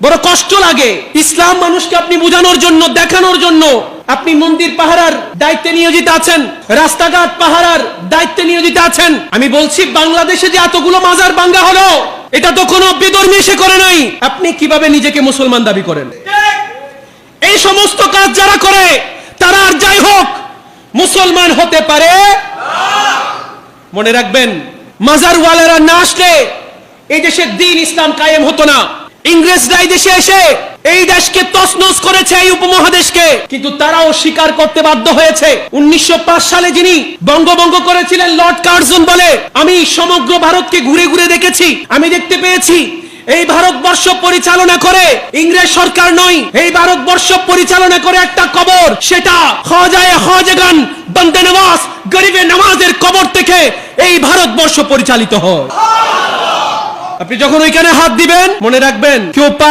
বড় কষ্ট লাগে। ইসলাম মানুষকে আপনি বোঝানোর জন্য, দেখানোর জন্য আপনি মন্দির পাহারার দায়িত্বে নিয়োজিত আছেন, রাস্তাঘাট পাহারার দায়িত্বে নিয়োজিত আছেন। আমি বলছি বাংলাদেশে যে এতগুলো মাজার ভাঙ্গা হলো, এটা তো কোনো বেধর্মী এসে করে নাই। আপনি কিভাবে নিজেকে মুসলমান দাবি করেন? এই সমস্ত কাজ যারা করে তারা আর যাই হোক মুসলমান হতে পারে। মনে রাখবেন, মাজারওয়ালারা না আসলে এই দেশের দ্বীন ইসলাম কায়েম হতো না। ইংরেজরা এই দেশে এসে এই দেশকে তছনছ করেছে, এই উপমহাদেশকে, কিন্তু তারাও স্বীকার করতে বাধ্য হয়েছে। 1905 সালে যিনি বঙ্গভঙ্গ করেছিলেন লর্ড কার্জন বলে, আমি সমগ্র ভারতকে ঘুরে ঘুরে দেখেছি, আমি দেখতে পেয়েছি এই ভারতবর্ষ পরিচালনা করে ইংরেজ সরকার নয়, এই ভারতবর্ষ পরিচালনা করে একটা কবর, সেটা খাজায়ে খাজাগান বন্দে নওয়াজ গরিবে নওয়াজের কবর থেকে এই ভারতবর্ষ পরিচালিত হয়। আপনি যখন ওইখানে হাত দিবেন, মনে রাখবেন কেউ পা